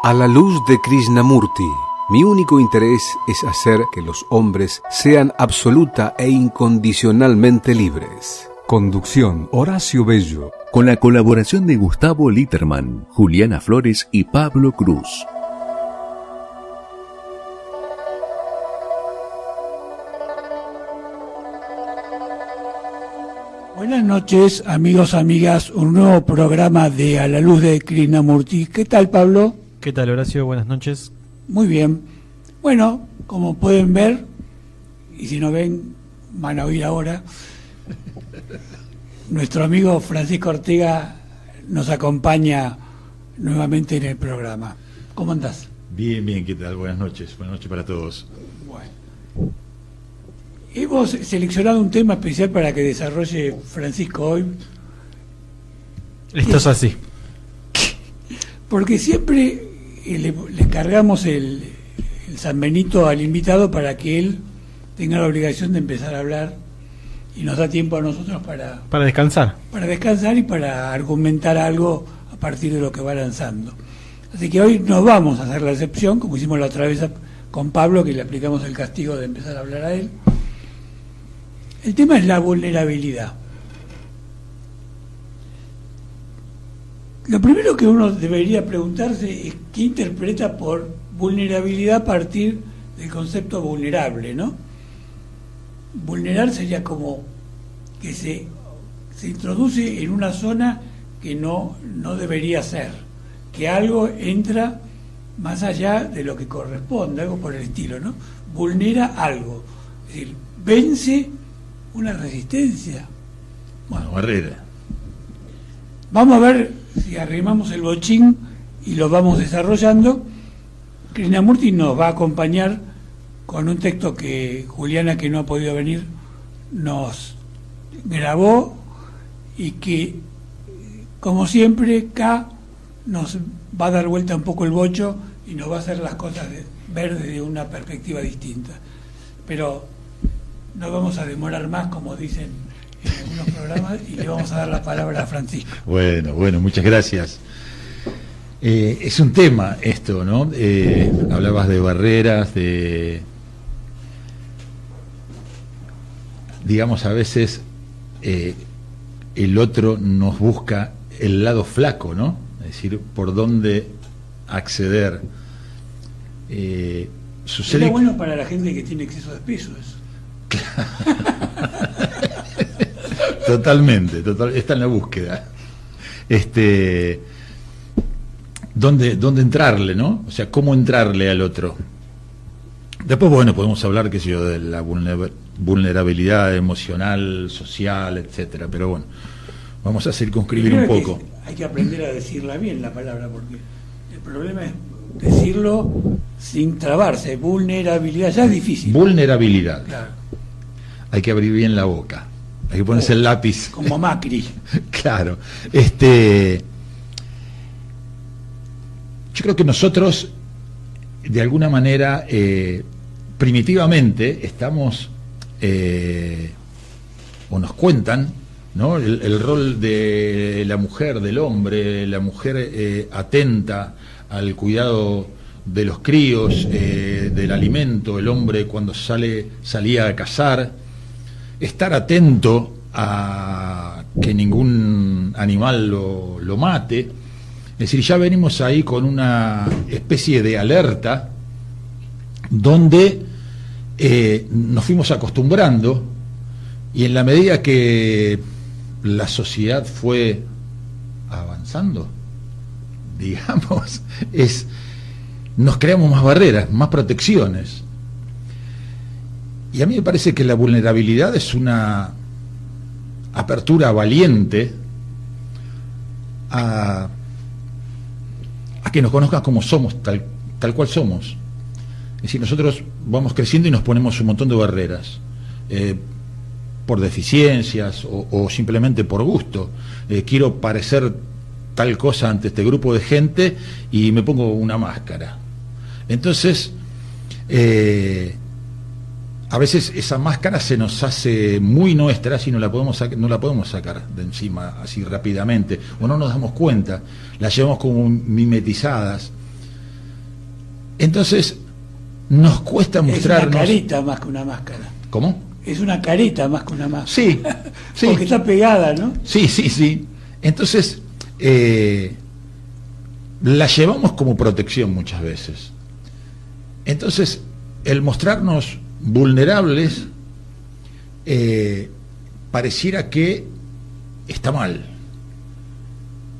A la luz de Krishnamurti, mi único interés es hacer que los hombres sean absoluta e incondicionalmente libres. Conducción: Horacio Bello. Con la colaboración de Gustavo Litterman, Juliana Flores y Pablo Cruz. Buenas noches, amigos, amigas. Un nuevo programa de A la luz de Krishnamurti. ¿Qué tal, Pablo? ¿Qué tal, Horacio? Buenas noches. Muy bien. Bueno, como pueden ver, y si no ven, van a oír ahora, nuestro amigo Francisco Ortega nos acompaña nuevamente en el programa. ¿Cómo andás? Bien, bien, ¿qué tal? Buenas noches para todos. Bueno. Hemos seleccionado un tema especial para que desarrolle Francisco hoy. Esto es así. Porque siempre le cargamos el San Benito al invitado para que él tenga la obligación de empezar a hablar y nos da tiempo a nosotros para descansar. Para descansar y para argumentar algo a partir de lo que va lanzando. Así que hoy nos vamos a hacer la excepción, como hicimos la otra vez con Pablo, que le aplicamos el castigo de empezar a hablar a él. El tema es la vulnerabilidad. Lo primero que uno debería preguntarse es qué interpreta por vulnerabilidad a partir del concepto vulnerable, ¿no? Vulnerar sería como que se introduce en una zona que no debería ser, que algo entra más allá de lo que corresponde, algo por el estilo, ¿no? Vulnera algo, es decir, vence una resistencia. Bueno, barrera. Vamos a ver si arrimamos el bochín y lo vamos desarrollando. Krishnamurti nos va a acompañar con un texto que Juliana, que no ha podido venir, nos grabó y que, como siempre, K nos va a dar vuelta un poco el bocho y nos va a hacer las cosas ver desde una perspectiva distinta. Pero no vamos a demorar más, como dicen en algunos programas, y le vamos a dar la palabra a Francisco. Bueno, muchas gracias. Es un tema esto, ¿no? Hablabas de barreras, digamos, a veces el otro nos busca el lado flaco, ¿no? Es decir, por dónde acceder. Sería bueno para la gente que tiene exceso de peso eso. Totalmente, está en la búsqueda. ¿Dónde entrarle, no? O sea, cómo entrarle al otro. Después, bueno, podemos hablar, qué sé yo, de la vulnerabilidad emocional, social, etcétera. Pero bueno, vamos a circunscribir un poco. Hay que aprender a decirla bien la palabra, porque el problema es decirlo sin trabarse. Vulnerabilidad, ya es difícil. Vulnerabilidad. Claro. Hay que abrir bien la boca. Hay que ponerse el lápiz. Como Macri. Claro. Yo creo que nosotros, de alguna manera, primitivamente, estamos, o nos cuentan, ¿no? El rol de la mujer, del hombre, la mujer atenta al cuidado de los críos, del alimento, el hombre cuando salía a cazar, estar atento a que ningún animal lo mate. Es decir, ya venimos ahí con una especie de alerta donde nos fuimos acostumbrando, y en la medida que la sociedad fue avanzando, digamos, nos creamos más barreras, más protecciones. Y a mí me parece que la vulnerabilidad es una apertura valiente a que nos conozcan como somos, tal cual somos. Es decir, nosotros vamos creciendo y nos ponemos un montón de barreras, por deficiencias o simplemente por gusto. Quiero parecer tal cosa ante este grupo de gente y me pongo una máscara. Entonces, a veces esa máscara se nos hace muy nuestra si no la podemos sacar de encima así rápidamente, o no nos damos cuenta, la llevamos como mimetizadas. Entonces, nos cuesta mostrarnos... Es una careta más que una máscara. ¿Cómo? Es una careta más que una máscara. Sí, sí. Porque está pegada, ¿no? Sí, sí, sí. Entonces, la llevamos como protección muchas veces. Entonces, el mostrarnos vulnerables pareciera que está mal,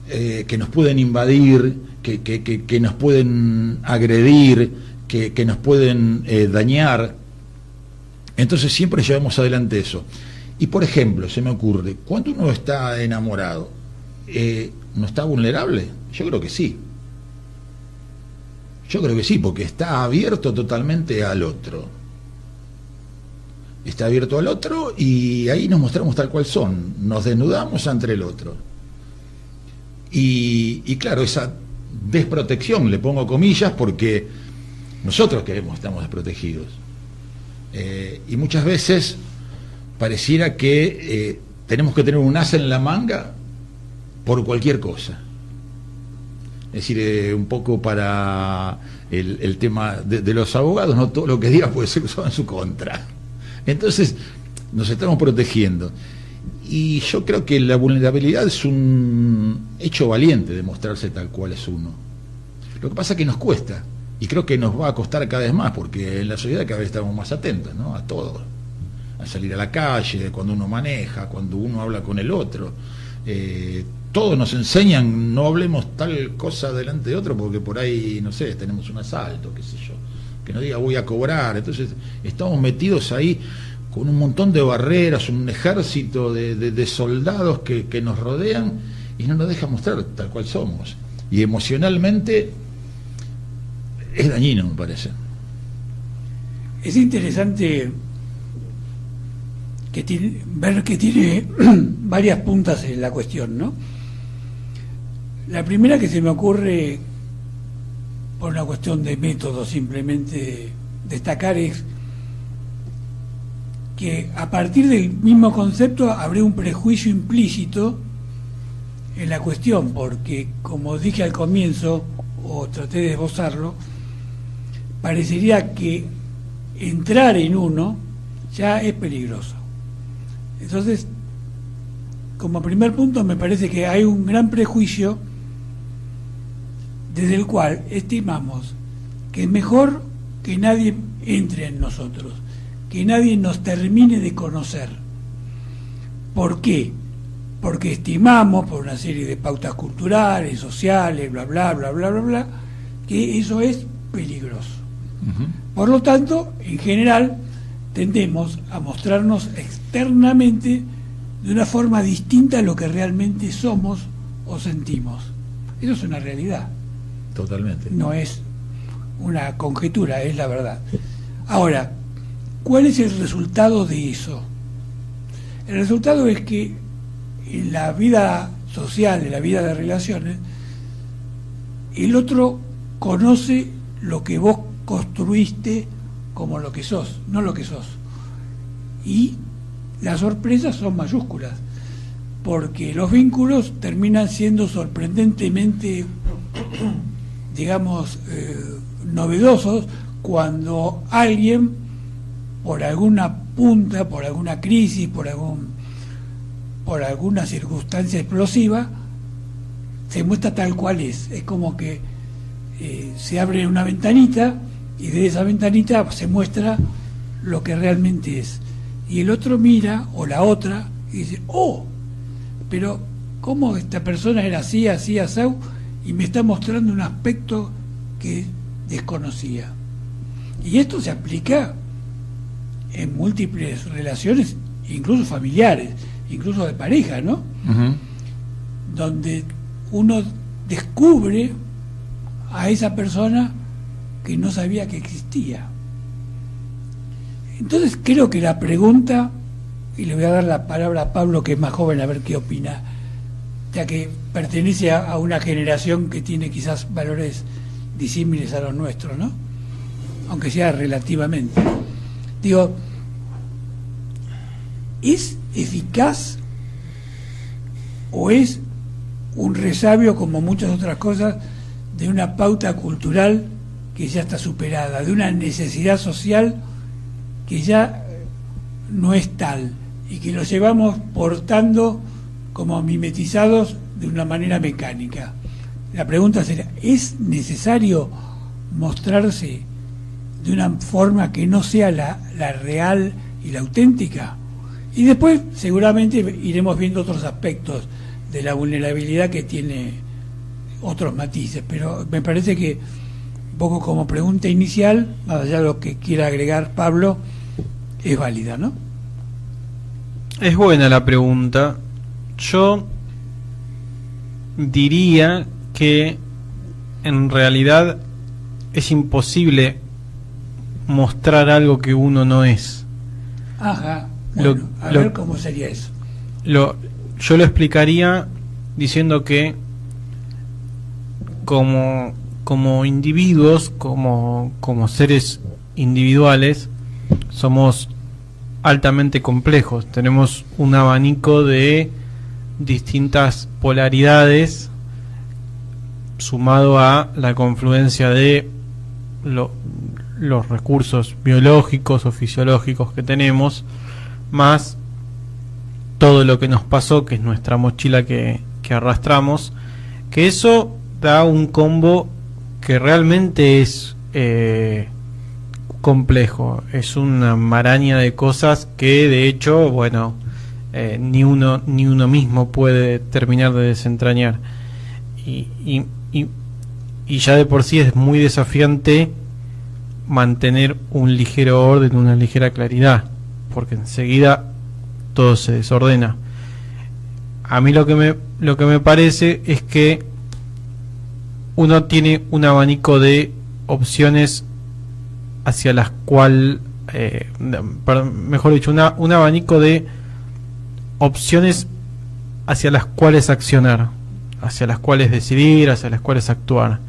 que nos pueden invadir, que nos pueden agredir, que nos pueden dañar. Entonces siempre llevamos adelante eso. Y por ejemplo, se me ocurre, cuando uno está enamorado, ¿no está vulnerable? Yo creo que sí. Yo creo que sí, porque está abierto totalmente al otro. Está abierto al otro y ahí nos mostramos tal cual son. Nos desnudamos ante el otro. Y claro, esa desprotección, le pongo comillas, porque nosotros estamos desprotegidos. Y muchas veces pareciera que tenemos que tener un as en la manga por cualquier cosa. Es decir, un poco para el tema de los abogados, no todo lo que diga puede ser usado en su contra. Entonces, nos estamos protegiendo. Y yo creo que la vulnerabilidad es un hecho valiente de mostrarse tal cual es uno. Lo que pasa es que nos cuesta, y creo que nos va a costar cada vez más, porque en la sociedad cada vez estamos más atentos, ¿no? A todo. A salir a la calle, cuando uno maneja, cuando uno habla con el otro. Todos nos enseñan, no hablemos tal cosa delante de otro, porque por ahí, no sé, tenemos un asalto, qué sé yo. Que no diga voy a cobrar. Entonces estamos metidos ahí con un montón de barreras, un ejército de soldados que nos rodean y no nos dejan mostrar tal cual somos. Y emocionalmente es dañino, me parece. Es interesante ver que tiene varias puntas en la cuestión, ¿no? La primera que se me ocurre, por una cuestión de método simplemente destacar, es que a partir del mismo concepto habría un prejuicio implícito en la cuestión, porque como dije al comienzo, o traté de esbozarlo, parecería que entrar en uno ya es peligroso. Entonces, como primer punto, me parece que hay un gran prejuicio desde el cual estimamos que es mejor que nadie entre en nosotros, que nadie nos termine de conocer. ¿Por qué? Porque estimamos, por una serie de pautas culturales, sociales, bla, bla, bla, bla, bla, bla, que eso es peligroso. Por lo tanto, en general, tendemos a mostrarnos externamente de una forma distinta a lo que realmente somos o sentimos. Eso es una realidad. Totalmente. No es una conjetura, es la verdad. Ahora, ¿cuál es el resultado de eso? El resultado es que en la vida social, en la vida de relaciones, el otro conoce lo que vos construiste como lo que sos, no lo que sos. Y las sorpresas son mayúsculas, porque los vínculos terminan siendo sorprendentemente, digamos, novedosos cuando alguien, por alguna punta, por alguna crisis, por alguna circunstancia explosiva, se muestra tal cual es. Es como que se abre una ventanita y de esa ventanita se muestra lo que realmente es. Y el otro mira, o la otra, y dice, oh, pero ¿cómo esta persona era así, así, así, y me está mostrando un aspecto que desconocía? Y esto se aplica en múltiples relaciones, incluso familiares, incluso de pareja, ¿no? Donde uno descubre a esa persona que no sabía que existía. Entonces creo que la pregunta, y le voy a dar la palabra a Pablo, que es más joven, a ver qué opina, ya que pertenece a una generación que tiene quizás valores disímiles a los nuestros, ¿no? Aunque sea relativamente. Digo, ¿es eficaz o es un resabio, como muchas otras cosas, de una pauta cultural que ya está superada, de una necesidad social que ya no es tal y que lo llevamos portando como mimetizados de una manera mecánica. La pregunta sería, ¿es necesario mostrarse de una forma que no sea la real y la auténtica? Y después seguramente iremos viendo otros aspectos de la vulnerabilidad que tiene otros matices, pero me parece que un poco como pregunta inicial, más allá de lo que quiera agregar Pablo, es válida, ¿no? Es buena la pregunta. Yo diría que en realidad es imposible mostrar algo que uno no es. Ajá. Bueno, a ver cómo sería eso. Yo lo explicaría diciendo que como individuos, como seres individuales, somos altamente complejos. Tenemos un abanico de distintas polaridades sumado a la confluencia de los recursos biológicos o fisiológicos que tenemos, más todo lo que nos pasó, que es nuestra mochila que arrastramos, que eso da un combo que realmente es complejo, es una maraña de cosas que de hecho, bueno, ni uno mismo puede terminar de desentrañar, y ya de por sí es muy desafiante mantener un ligero orden, una ligera claridad, porque enseguida todo se desordena. A mí lo que me parece es que uno tiene un abanico de opciones hacia las cuales, mejor dicho, un abanico de opciones hacia las cuales accionar, hacia las cuales decidir, hacia las cuales actuar,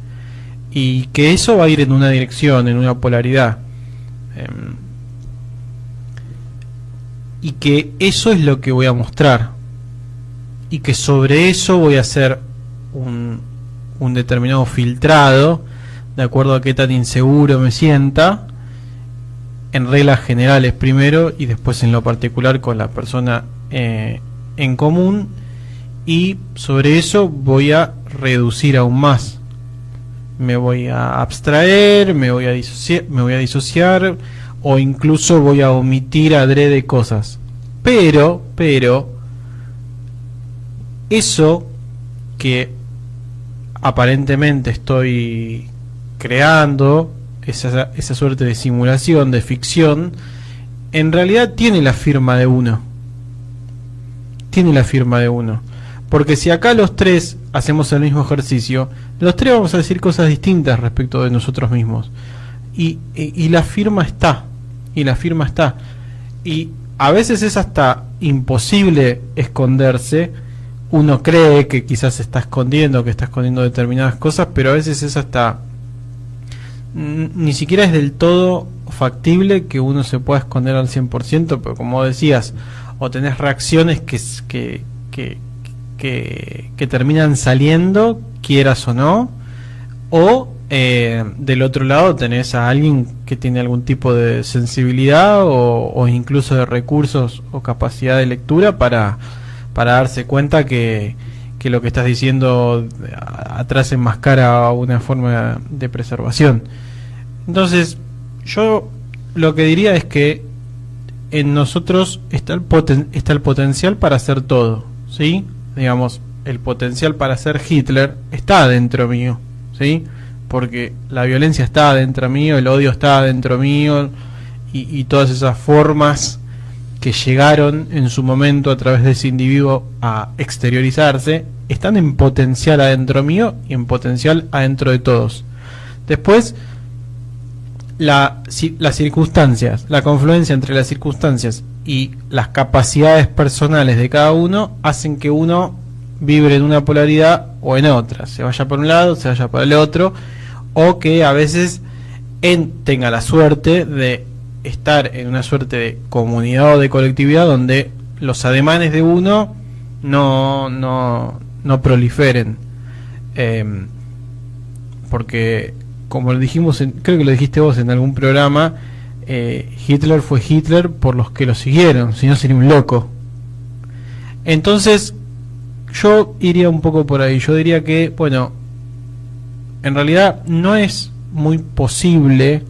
y que eso va a ir en una dirección, en una polaridad, y que eso es lo que voy a mostrar, y que sobre eso voy a hacer un determinado filtrado de acuerdo a qué tan inseguro me sienta, en reglas generales primero y después en lo particular con la persona en común, y sobre eso voy a reducir aún más, me voy a abstraer, me voy a disociar, o incluso voy a omitir adrede cosas, pero eso que aparentemente estoy creando, esa suerte de simulación, de ficción, en realidad tiene la firma de uno. Tiene la firma de uno. Porque si acá los tres hacemos el mismo ejercicio, los tres vamos a decir cosas distintas respecto de nosotros mismos. Y la firma está. Y la firma está. Y a veces es hasta imposible esconderse. Uno cree que quizás se está escondiendo, que está escondiendo determinadas cosas, pero a veces es hasta... ni siquiera es del todo factible que uno se pueda esconder al 100%, pero como decías, o tenés reacciones que terminan saliendo, quieras o no, o del otro lado tenés a alguien que tiene algún tipo de sensibilidad o incluso de recursos o capacidad de lectura para darse cuenta que lo que estás diciendo atrás enmascara una forma de preservación. Entonces, yo lo que diría es que en nosotros está el potencial para hacer todo, ¿sí? Digamos, el potencial para ser Hitler está dentro mío, ¿sí? Porque la violencia está dentro mío, el odio está dentro mío, y todas esas formas que llegaron en su momento a través de ese individuo a exteriorizarse, están en potencial adentro mío y en potencial adentro de todos. Después, las circunstancias, la confluencia entre las circunstancias y las capacidades personales de cada uno hacen que uno vibre en una polaridad o en otra, se vaya por un lado, se vaya por el otro, o que a veces tenga la suerte de estar en una suerte de comunidad o de colectividad donde los ademanes de uno no proliferen, porque como lo dijimos, creo que lo dijiste vos en algún programa, Hitler fue Hitler por los que lo siguieron, si no sería un loco. Entonces, yo iría un poco por ahí. Yo diría que, bueno, en realidad no es muy posible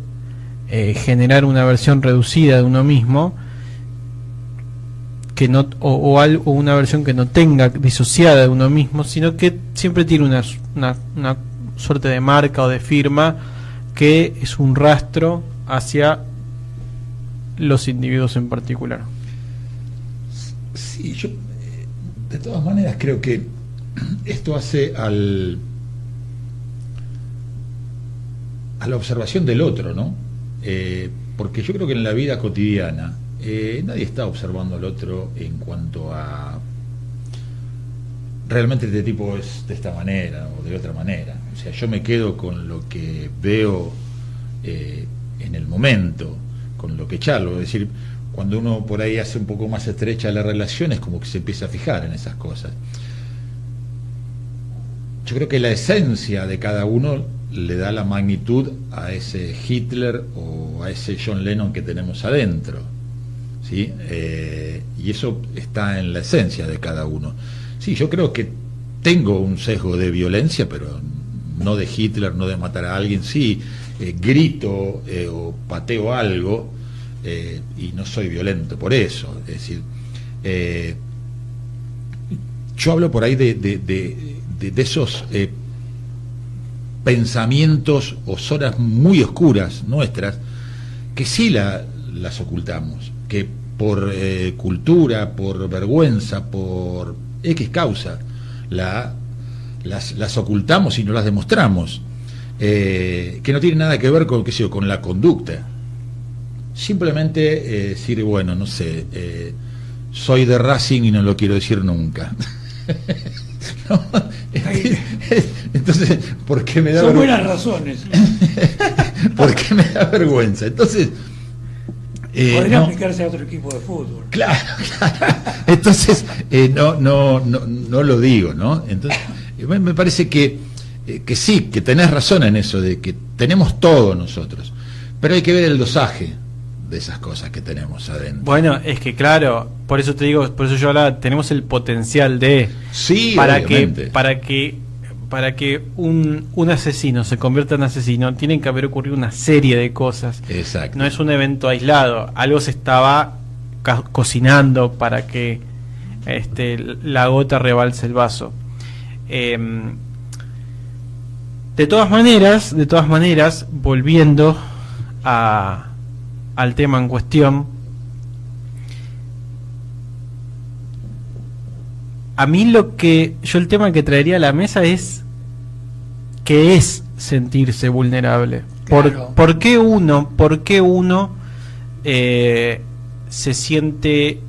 generar una versión reducida de uno mismo que no o una versión que no tenga disociada de uno mismo, sino que siempre tiene una suerte de marca o de firma que es un rastro hacia los individuos en particular. Sí, yo de todas maneras creo que esto hace a la observación del otro, ¿no? Porque yo creo que en la vida cotidiana nadie está observando al otro en cuanto a realmente este tipo es de esta manera o de otra manera. O sea, yo me quedo con lo que veo en el momento, con lo que charlo. Es decir, cuando uno por ahí hace un poco más estrecha la relación, es como que se empieza a fijar en esas cosas. Yo creo que la esencia de cada uno le da la magnitud a ese Hitler o a ese John Lennon que tenemos adentro, ¿sí? Y eso está en la esencia de cada uno. Sí, yo creo que tengo un sesgo de violencia, pero no de Hitler, no de matar a alguien. Sí, grito o pateo algo y no soy violento por eso. Es decir, yo hablo por ahí de esos pensamientos o zonas muy oscuras nuestras que sí las ocultamos, que por cultura, por vergüenza, por X causa las ocultamos y no las demostramos, que no tiene nada que ver con, qué sé yo, con la conducta. Simplemente decir, bueno, no sé, soy de Racing y no lo quiero decir nunca. ¿No? Entonces, ¿por qué me da son buenas razones? ¿Por qué me da vergüenza? Entonces, podría aplicarse a otro equipo de fútbol. Claro, claro. Entonces, no lo digo, ¿no? Entonces, me parece que sí, que tenés razón en eso, de que tenemos todo nosotros, pero hay que ver el dosaje de esas cosas que tenemos adentro. Bueno, es que claro, por eso te digo, por eso yo hablaba, tenemos el potencial de sí, para obviamente. que un asesino se convierta en asesino, tienen que haber ocurrido una serie de cosas. Exacto. No es un evento aislado, algo se estaba cocinando para que la gota rebalse el vaso. De todas maneras, volviendo al tema en cuestión, a mí el tema que traería a la mesa es que es sentirse vulnerable. Claro. ¿Por qué uno se siente,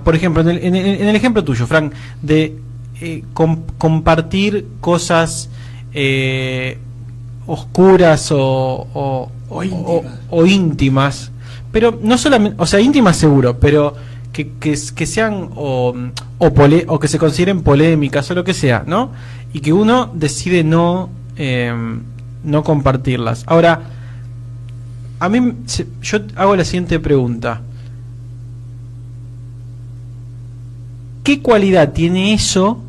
por ejemplo, en el ejemplo tuyo, Frank, de compartir cosas oscuras o íntimas, pero no solamente, o sea, íntimas seguro, pero que sean o que se consideren polémicas o lo que sea, ¿no? Y que uno decide no compartirlas. Ahora, yo hago la siguiente pregunta: ¿qué cualidad tiene eso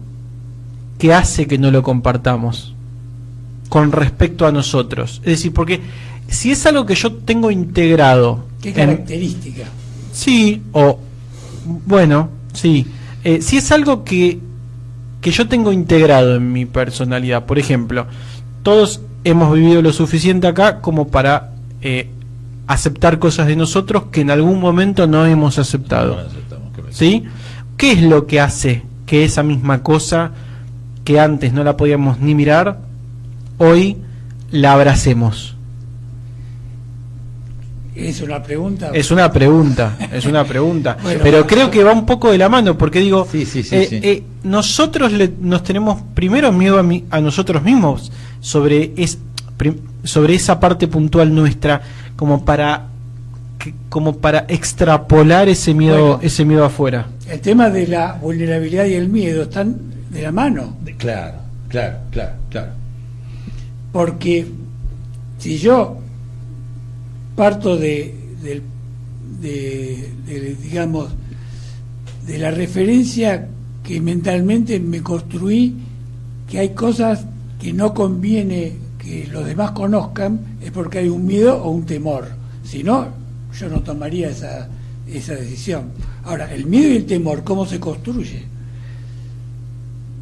que hace que no lo compartamos con respecto a nosotros? Es decir, porque si es algo que yo tengo integrado, ¿qué característica? Sí, bueno, sí. Si es algo que yo tengo integrado en mi personalidad, por ejemplo, todos hemos vivido lo suficiente acá como para aceptar cosas de nosotros que en algún momento no hemos aceptado. ¿Sí? ¿Qué es lo que hace que esa misma cosa que antes no la podíamos ni mirar, hoy la abracemos? ¿Es una pregunta? Es una pregunta. Bueno, pero creo que va un poco de la mano, porque digo, sí. Nosotros nos tenemos primero miedo a nosotros mismos sobre esa parte puntual nuestra, como para extrapolar ese miedo afuera. El tema de la vulnerabilidad y el miedo están de la mano. Claro. Porque Si yo parto digamos, de la referencia que mentalmente me construí, que hay cosas que no conviene que los demás conozcan, es porque hay un miedo o un temor. Si no, yo no tomaría esa decisión. Ahora, el miedo y el temor, ¿cómo se construye?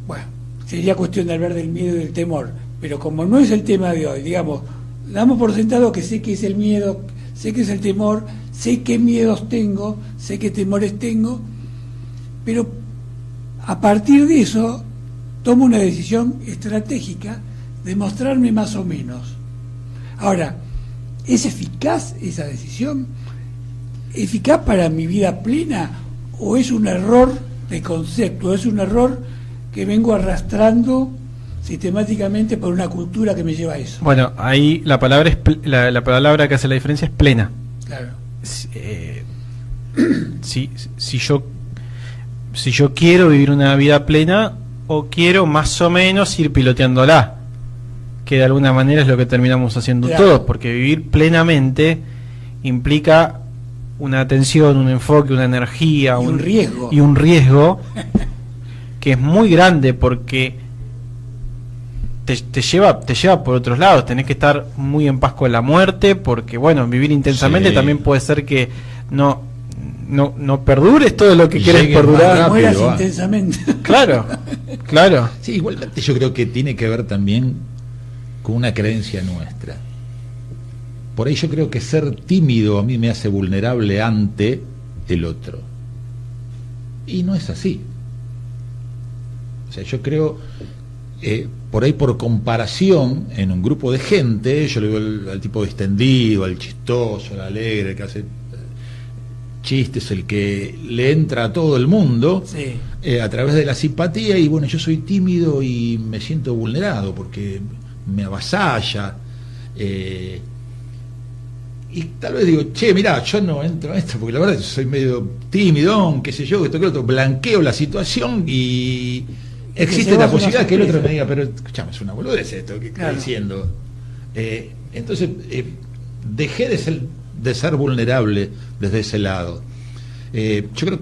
Bueno, sería cuestión de hablar del miedo y del temor, pero como no es el tema de hoy, digamos, damos por sentado que sé que es el miedo, sé que es el temor, sé qué miedos tengo, sé qué temores tengo, pero a partir de eso tomo una decisión estratégica de mostrarme más o menos. Ahora, ¿es eficaz esa decisión? ¿Eficaz para mi vida plena? ¿O es un error de concepto? ¿Es un error que vengo arrastrando sistemáticamente por una cultura que me lleva a eso? Bueno, ahí la palabra la palabra que hace la diferencia es plena. Claro. Si yo quiero vivir una vida plena, o quiero más o menos ir piloteándola, que de alguna manera es lo que terminamos haciendo Claro. todos, porque vivir plenamente implica una atención, un enfoque, una energía, Y un riesgo. y un riesgo que es muy grande, porque te lleva por otros lados. Tenés que estar muy en paz con la muerte, porque bueno, vivir intensamente Sí. también puede ser que no perdures todo lo que Y quieres llegue más perdurar. rápido. Mueras va. intensamente. Claro, claro. Sí, igualmente yo creo que tiene que ver también con una creencia nuestra. Por ahí yo creo que ser tímido a mí me hace vulnerable ante el otro. Y no es así. O sea, yo creo, por ahí por comparación, en un grupo de gente, yo le digo al tipo distendido, al chistoso, al alegre, el que hace chistes, el que le entra a todo el mundo, Sí. a través de la simpatía, y bueno, yo soy tímido y me siento vulnerado porque me avasalla, y tal vez digo, che, mirá, yo no entro en esto porque la verdad es que soy medio tímido, qué sé yo, esto que lo otro, blanqueo la situación y existe llevas la una posibilidad que el otro sorpresa. me diga, pero escuchame, es una boludez esto que Claro. está diciendo. Entonces, dejé de ser vulnerable desde ese lado. Yo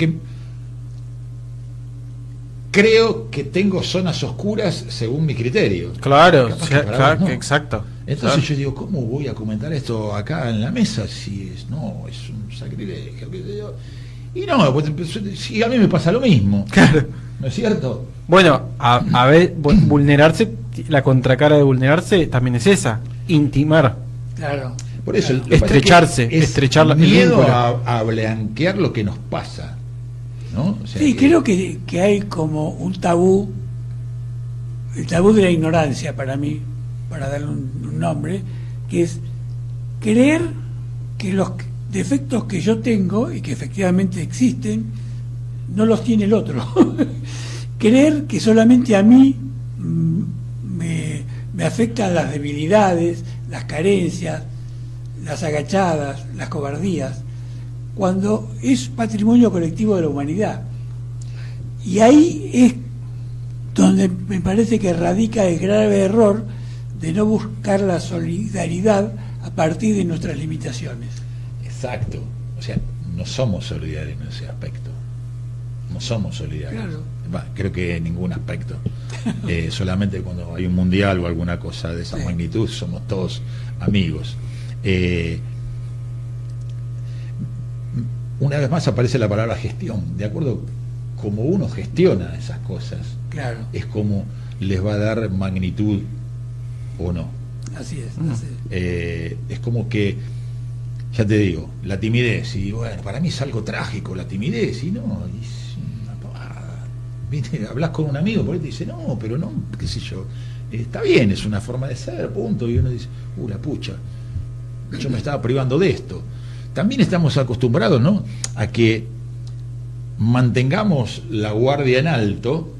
creo que tengo zonas oscuras según mi criterio. Claro, Capaz sí, que para claro, vos no. exacto. Entonces Claro. yo digo, ¿cómo voy a comentar esto acá en la mesa si es un sacrilegio, qué sé yo? Y no, pues sí, a mí me pasa lo mismo. Claro. ¿No es cierto? Bueno, a ver, vulnerarse, la contracara de vulnerarse también es esa, intimar. Claro. Por eso, Claro. lo que pasa Estrecharse, es que es estrechar el miedo vínculo. a blanquear lo que nos pasa, ¿no? O sea, Sí, creo que hay como un tabú, el tabú de la ignorancia para mí, para darle un nombre, que es creer que los defectos que yo tengo y que efectivamente existen, no los tiene el otro. Creer que solamente a mí me afectan las debilidades, las carencias, las agachadas, las cobardías, cuando es patrimonio colectivo de la humanidad. Y ahí es donde me parece que radica el grave error de no buscar la solidaridad a partir de nuestras limitaciones. exacto. O sea, no somos solidarios en ese aspecto. No somos solidarios. Claro. Va, creo que en ningún aspecto. Solamente cuando hay un mundial o alguna cosa de esa Sí. magnitud somos todos amigos. Una vez más aparece la palabra gestión. De acuerdo como uno gestiona esas cosas, Claro, es como les va a dar magnitud o no. así es. Así es. Es como que, ya te digo, la timidez, y bueno, para mí es algo trágico la timidez, y no, es una pavada. ¿Viste? Hablas con un amigo, por ahí te dice, no, pero no, qué sé yo, está bien, es una forma de ser, punto, y uno dice, la pucha, yo me estaba privando de esto. También estamos acostumbrados, ¿no?, a que mantengamos la guardia en alto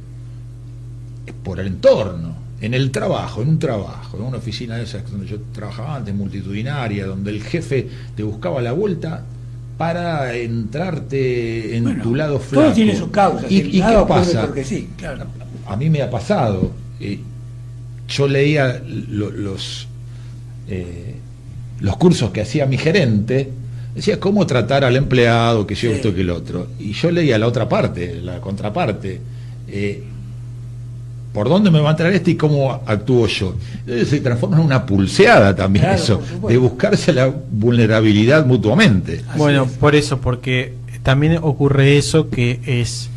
por el entorno, en el trabajo, en una oficina de esas donde yo trabajaba antes, multitudinaria, donde el jefe te buscaba la vuelta para entrarte en Bueno, tu lado flaco. todo tiene sus causas. ¿Y nada qué ocurre pasa? porque sí, claro. A mí me ha pasado, yo leía los cursos que hacía mi gerente, decía cómo tratar al empleado, que yo Sí. esto que el otro. Y yo leía la otra parte, la contraparte. ¿Por dónde me va a entrar este y cómo actúo yo? Entonces se transforma en una pulseada también, Claro, eso, por supuesto. de buscarse la vulnerabilidad mutuamente. Así Bueno, es. por eso, porque también ocurre eso que es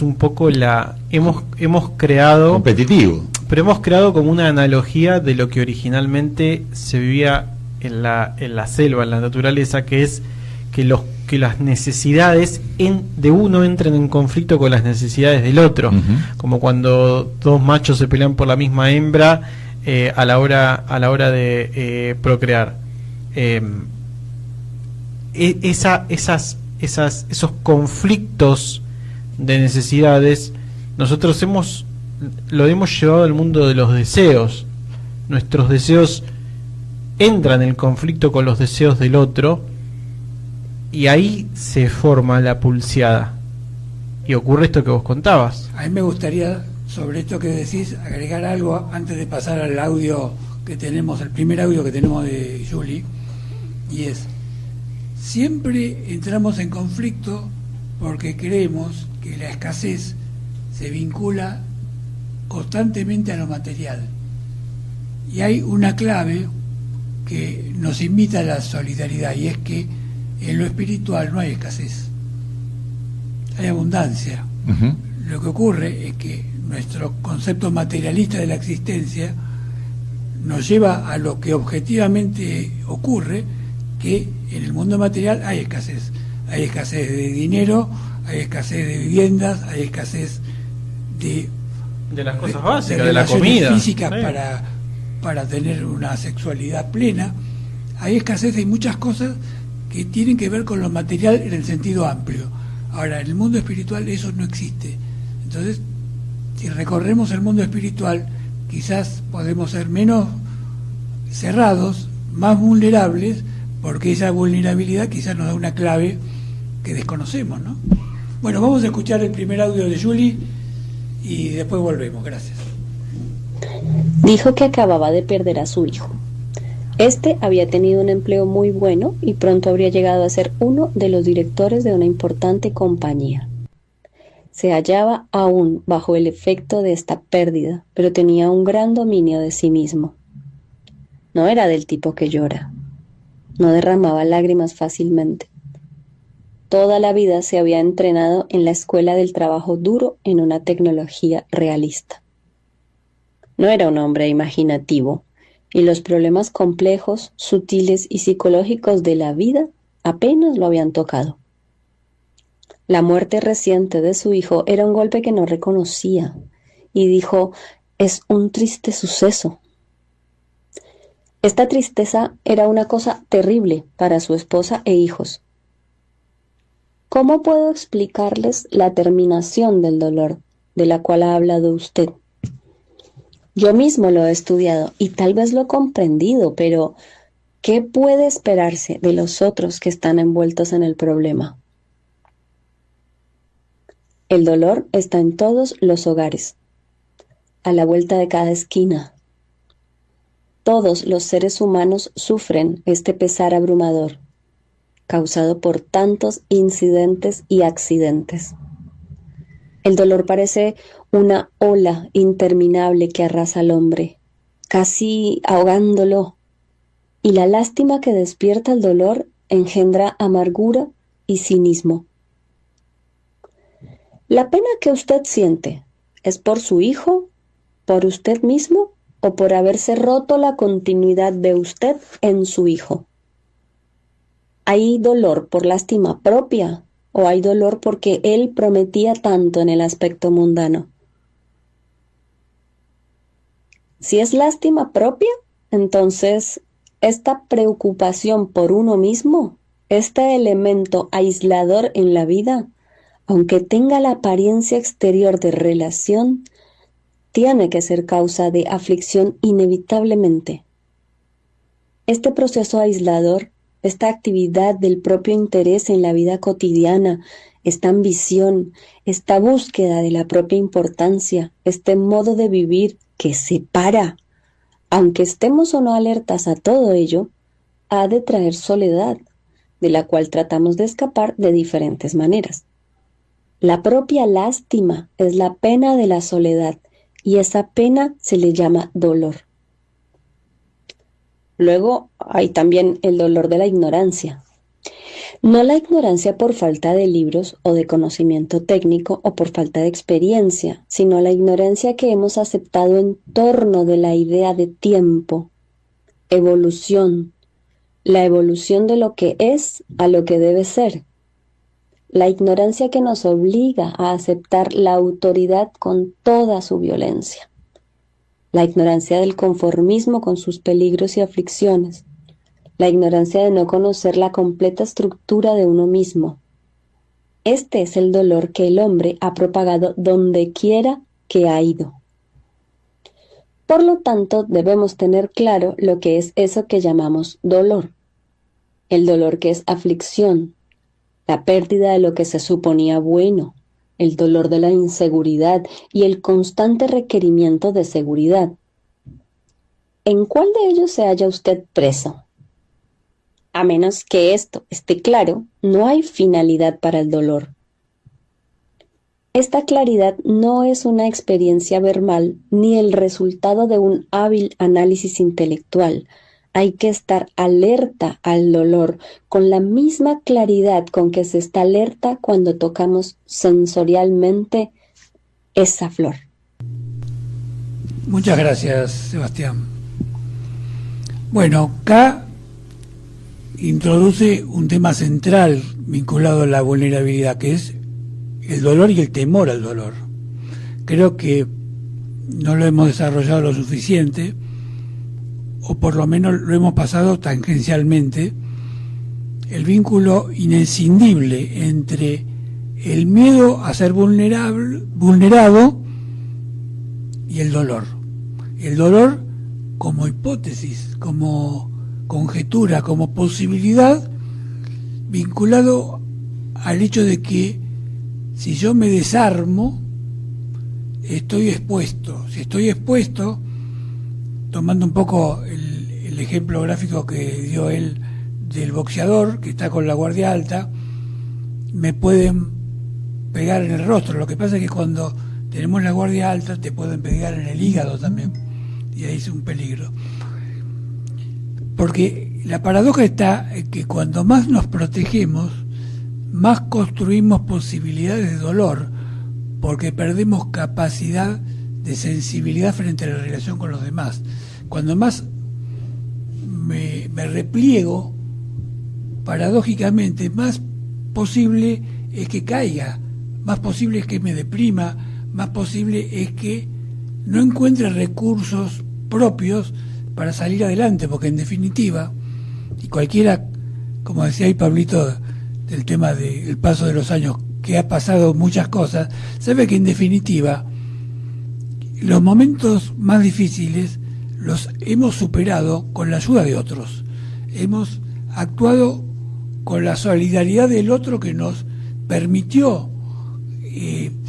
un poco hemos creado, Competitivo. pero hemos creado como una analogía de lo que originalmente se vivía en la selva, en la naturaleza, que es que las necesidades de uno entren en conflicto con las necesidades del otro, Ujú. como cuando dos machos se pelean por la misma hembra a la hora de procrear. Esos conflictos de necesidades nosotros lo hemos llevado al mundo de los deseos. Nuestros deseos entran en conflicto con los deseos del otro y ahí se forma la pulseada y ocurre esto que vos contabas. A mí me gustaría, sobre esto que decís, agregar algo antes de pasar al audio que tenemos, el primer audio que tenemos de Julie, y es, siempre entramos en conflicto porque creemos que la escasez se vincula constantemente a lo material. Y hay una clave que nos invita a la solidaridad, y es que en lo espiritual no hay escasez, hay abundancia. Ujú. Lo que ocurre es que nuestro concepto materialista de la existencia nos lleva a lo que objetivamente ocurre, que en el mundo material hay escasez. Hay escasez de dinero, hay escasez de viviendas, hay escasez de Las cosas básicas, de la relaciones comida. físicas Sí. para tener una sexualidad plena. Hay escasez de muchas cosas que tienen que ver con lo material en el sentido amplio. Ahora, en el mundo espiritual eso no existe. Entonces, si recorremos el mundo espiritual, quizás podemos ser menos cerrados, más vulnerables, porque esa vulnerabilidad quizás nos da una clave que desconocemos, ¿no? Bueno, vamos a escuchar el primer audio de Julie y después volvemos. Gracias. Dijo que acababa de perder a su hijo. Este había tenido un empleo muy bueno y pronto habría llegado a ser uno de los directores de una importante compañía. Se hallaba aún bajo el efecto de esta pérdida, pero tenía un gran dominio de sí mismo. No era del tipo que llora. No derramaba lágrimas fácilmente. Toda la vida se había entrenado en la escuela del trabajo duro en una tecnología realista. No era un hombre imaginativo, y los problemas complejos, sutiles y psicológicos de la vida apenas lo habían tocado. La muerte reciente de su hijo era un golpe que no reconocía, y dijo, es un triste suceso. Esta tristeza era una cosa terrible para su esposa e hijos. ¿Cómo puedo explicarles la terminación del dolor de la cual ha hablado usted? Yo mismo lo he estudiado y tal vez lo he comprendido, pero ¿qué puede esperarse de los otros que están envueltos en el problema? El dolor está en todos los hogares, a la vuelta de cada esquina. Todos los seres humanos sufren este pesar abrumador, causado por tantos incidentes y accidentes. El dolor parece una ola interminable que arrasa al hombre, casi ahogándolo, y la lástima que despierta el dolor engendra amargura y cinismo. La pena que usted siente es por su hijo, por usted mismo o por haberse roto la continuidad de usted en su hijo. ¿Hay dolor por lástima propia o hay dolor porque él prometía tanto en el aspecto mundano? Si es lástima propia, entonces esta preocupación por uno mismo, este elemento aislador en la vida, aunque tenga la apariencia exterior de relación, tiene que ser causa de aflicción inevitablemente. Este proceso aislador, esta actividad del propio interés en la vida cotidiana, esta ambición, esta búsqueda de la propia importancia, este modo de vivir que separa aunque estemos o no alertas a todo ello, ha de traer soledad, de la cual tratamos de escapar de diferentes maneras. La propia lástima es la pena de la soledad, y esa pena se le llama dolor. Luego hay también el dolor de la ignorancia. No la ignorancia por falta de libros o de conocimiento técnico o por falta de experiencia, sino la ignorancia que hemos aceptado en torno de la idea de tiempo, evolución, la evolución de lo que es a lo que debe ser. La ignorancia que nos obliga a aceptar la autoridad con toda su violencia. La ignorancia del conformismo con sus peligros y aflicciones. La ignorancia de no conocer la completa estructura de uno mismo. Este es el dolor que el hombre ha propagado donde quiera que ha ido. Por lo tanto, debemos tener claro lo que es eso que llamamos dolor. El dolor que es aflicción, la pérdida de lo que se suponía bueno, el dolor de la inseguridad y el constante requerimiento de seguridad. ¿En cuál de ellos se halla usted preso? A menos que esto esté claro, no hay finalidad para el dolor. Esta claridad no es una experiencia verbal ni el resultado de un hábil análisis intelectual. Hay que estar alerta al dolor con la misma claridad con que se está alerta cuando tocamos sensorialmente esa flor. Muchas gracias, Sebastián. Bueno, K introduce un tema central vinculado a la vulnerabilidad, que es el dolor y el temor al dolor. Creo que no lo hemos desarrollado lo suficiente, o por lo menos lo hemos pasado tangencialmente, el vínculo inescindible entre el miedo a ser vulnerado y el dolor. El dolor como hipótesis, como conjetura, como posibilidad, vinculado al hecho de que si yo me desarmo, estoy expuesto. Si estoy expuesto, tomando un poco el ejemplo gráfico que dio él del boxeador que está con la guardia alta, me pueden pegar en el rostro. Lo que pasa es que cuando tenemos la guardia alta te pueden pegar en el hígado también, y ahí es un peligro. Porque la paradoja está en que cuando más nos protegemos, más construimos posibilidades de dolor, porque perdemos capacidad de sensibilidad frente a la relación con los demás. Cuando más me repliego, paradójicamente, más posible es que caiga, más posible es que me deprima, más posible es que no encuentre recursos propios para salir adelante, porque en definitiva, y cualquiera, como decía ahí Pablito, del tema del paso de los años, que ha pasado muchas cosas, sabe que en definitiva los momentos más difíciles los hemos superado con la ayuda de otros. Hemos actuado con la solidaridad del otro que nos permitió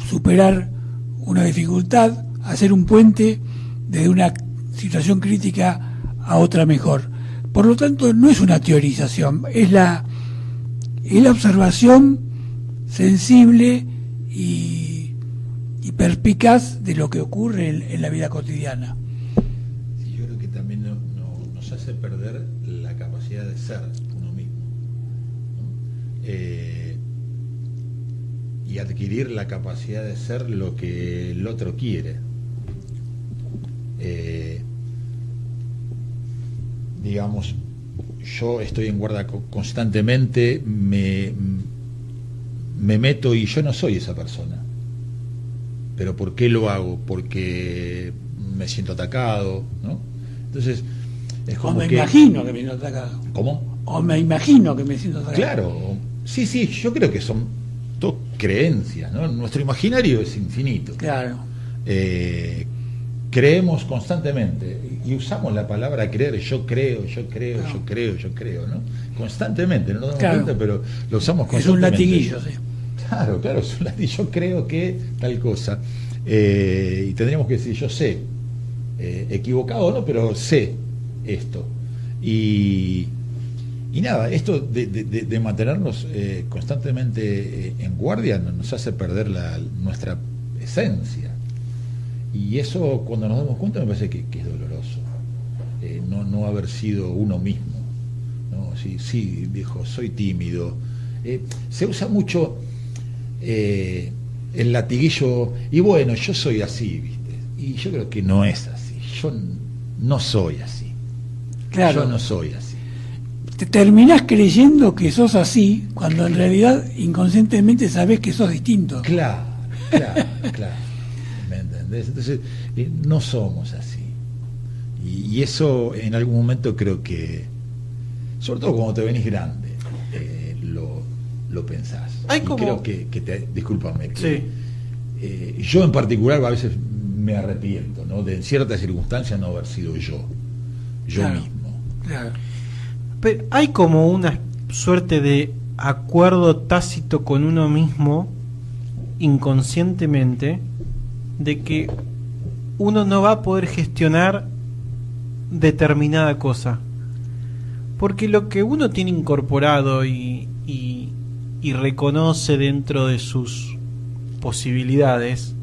superar una dificultad, hacer un puente de una situación crítica a otra mejor. Por lo tanto, no es una teorización, es la observación sensible y perspicaz de lo que ocurre en la vida cotidiana. Sí, yo creo que también nos hace perder la capacidad de ser uno mismo, ¿no? Y adquirir la capacidad de ser lo que el otro quiere. Digamos, yo estoy en guardia constantemente, me meto y yo no soy esa persona. ¿Pero por qué lo hago? Porque me siento atacado, ¿no? Entonces, es como o me que... imagino que me siento atacado. ¿Cómo? O me imagino que me siento atacado. Claro, sí, yo creo que son dos creencias, ¿no? Nuestro imaginario es infinito. Claro. Creemos constantemente y usamos la palabra creer, yo creo, ¿no? Constantemente, no nos damos cuenta, pero lo usamos constantemente. Es un latiguillo, sí. Claro, es un latiguillo, yo creo que tal cosa. Y tendríamos que decir, yo sé, equivocado, ¿no? Pero sé esto. Y nada, esto de mantenernos constantemente en guardia nos hace perder nuestra esencia. Y eso, cuando nos damos cuenta, me parece que es doloroso. No haber sido uno mismo, ¿no? Sí, viejo, soy tímido. Se usa mucho el latiguillo, y bueno, yo soy así, ¿viste? Y yo creo que no es así. Yo no soy así. Claro. Yo no soy así. Te terminás creyendo que sos así, cuando en realidad inconscientemente sabés que sos distinto. Claro. ¿Me entendés? Entonces, no somos así. Y eso en algún momento creo que, sobre todo cuando te venís grande, lo pensás. Hay y como... creo que discúlpame, Sí. yo en particular a veces me arrepiento, ¿no? De en ciertas circunstancias no haber sido yo Claro. mismo. Claro. Pero hay como una suerte de acuerdo tácito con uno mismo, inconscientemente, de que uno no va a poder gestionar determinada cosa. Porque lo que uno tiene incorporado y reconoce dentro de sus posibilidades,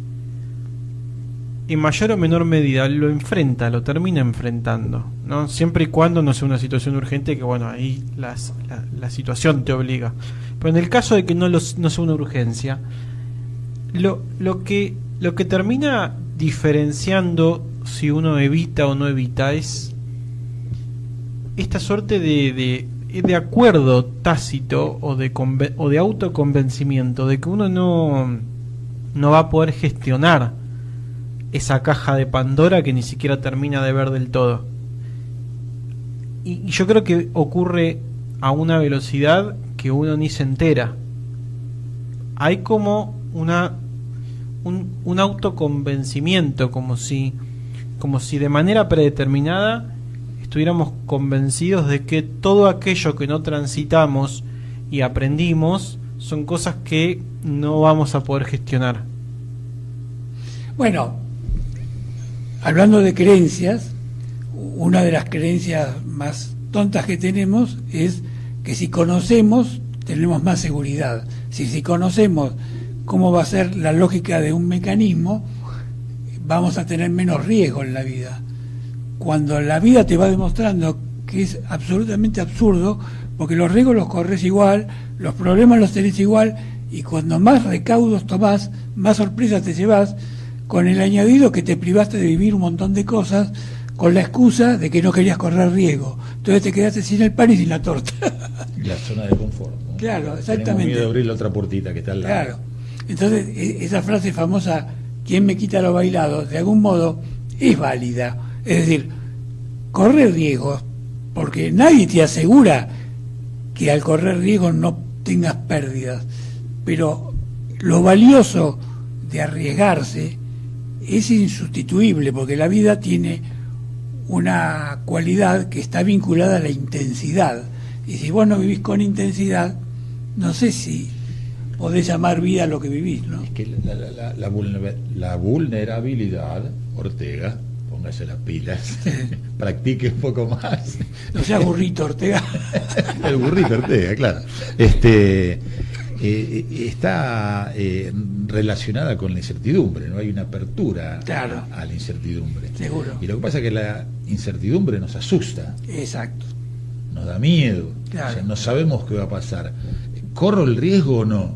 en mayor o menor medida lo termina enfrentando, ¿no? Siempre y cuando no sea una situación urgente, que bueno, ahí la situación te obliga. Pero en el caso de que no sea una urgencia, lo que termina diferenciando si uno evita o no evita es esta suerte de acuerdo tácito o de autoconvencimiento de que uno no va a poder gestionar esa caja de Pandora que ni siquiera termina de ver del todo. Y yo creo que ocurre a una velocidad que uno ni se entera. Hay como un autoconvencimiento, como si de manera predeterminada estuviéramos convencidos de que todo aquello que no transitamos y aprendimos son cosas que no vamos a poder gestionar. Bueno, hablando de creencias, una de las creencias más tontas que tenemos es que si conocemos, tenemos más seguridad. Si conocemos cómo va a ser la lógica de un mecanismo, vamos a tener menos riesgo en la vida. Cuando la vida te va demostrando que es absolutamente absurdo, porque los riesgos los corres igual, los problemas los tenés igual, y cuando más recaudos tomás, más sorpresas te llevas, con el añadido que te privaste de vivir un montón de cosas, con la excusa de que no querías correr riesgo. Entonces te quedaste sin el pan y sin la torta. La zona de confort, ¿no? Claro, exactamente. Tenemos miedo de abrir la otra puertita que está al lado. Claro. Entonces, esa frase famosa, ¿quién me quita lo bailado?, de algún modo es válida. Es decir, correr riesgos, porque nadie te asegura que al correr riesgos no tengas pérdidas. Pero lo valioso de arriesgarse es insustituible, porque la vida tiene una cualidad que está vinculada a la intensidad. Y si vos no vivís con intensidad, no sé si podés llamar vida a lo que vivís, ¿no? Es que la vulnerabilidad, Ortega, póngase las pilas, practique un poco más. No seas burrito, Ortega. El burrito Ortega, claro. Está relacionada con la incertidumbre, ¿no? Hay una apertura Claro. a la incertidumbre. Seguro. Y lo que pasa es que la incertidumbre nos asusta, Exacto. nos da miedo, Claro. o sea, no sabemos qué va a pasar. ¿Corro el riesgo o no?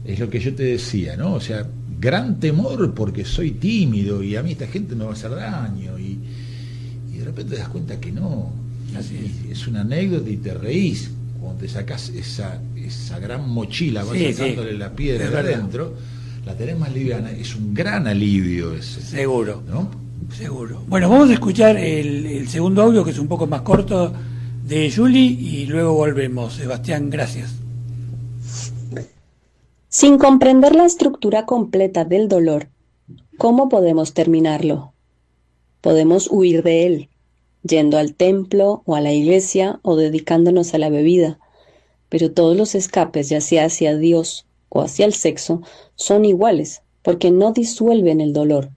Es lo que yo te decía, ¿no? O sea, gran temor porque soy tímido y a mí esta gente me va a hacer daño, y de repente te das cuenta que no. Así es una anécdota y te reís cuando te sacás esa gran mochila, vas Sí, sacándole sí. la piedra Es de verdad. adentro, la tenés más liviana. Es un gran alivio ese, Seguro. ¿no? Seguro. Bueno, vamos a escuchar el segundo audio, que es un poco más corto, de Julie, y luego volvemos. Sebastián, gracias. Sin comprender la estructura completa del dolor, ¿cómo podemos terminarlo? Podemos huir de él, yendo al templo o a la iglesia o dedicándonos a la bebida, pero todos los escapes, ya sea hacia Dios o hacia el sexo, son iguales, porque no disuelven el dolor.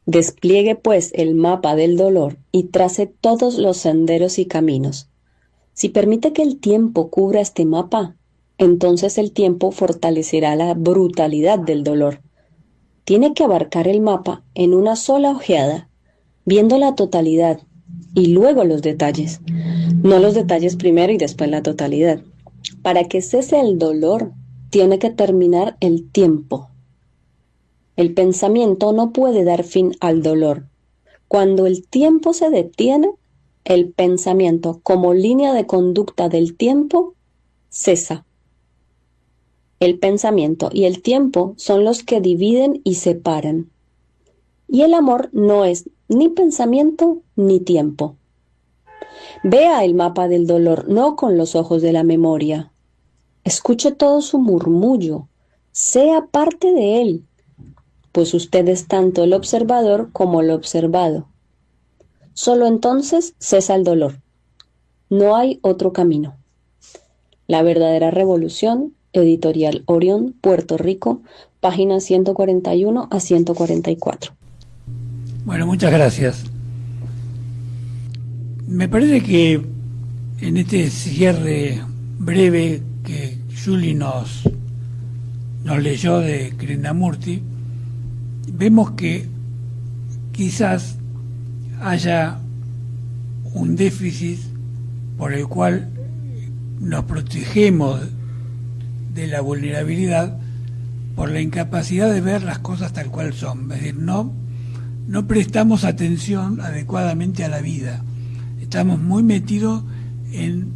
Despliegue pues el mapa del dolor y trace todos los senderos y caminos. Si permite que el tiempo cubra este mapa, entonces el tiempo fortalecerá la brutalidad del dolor. Tiene que abarcar el mapa en una sola ojeada, viendo la totalidad y luego los detalles. No los detalles primero y después la totalidad. Para que cese el dolor, tiene que terminar el tiempo. El pensamiento no puede dar fin al dolor. Cuando el tiempo se detiene, el pensamiento, como línea de conducta del tiempo, cesa. El pensamiento y el tiempo son los que dividen y separan. Y el amor no es ni pensamiento ni tiempo. Vea el mapa del dolor no con los ojos de la memoria. Escuche todo su murmullo. Sea parte de él, pues usted es tanto el observador como el observado. Solo entonces cesa el dolor. No hay otro camino. La verdadera revolución, Editorial Orión, Puerto Rico, páginas 141 a 144. Bueno, muchas gracias. Me parece que en este cierre breve que Julie nos leyó de Krishnamurti, vemos que quizás haya un déficit por el cual nos protegemos de la vulnerabilidad por la incapacidad de ver las cosas tal cual son. Es decir, no prestamos atención adecuadamente a la vida. Estamos muy metidos en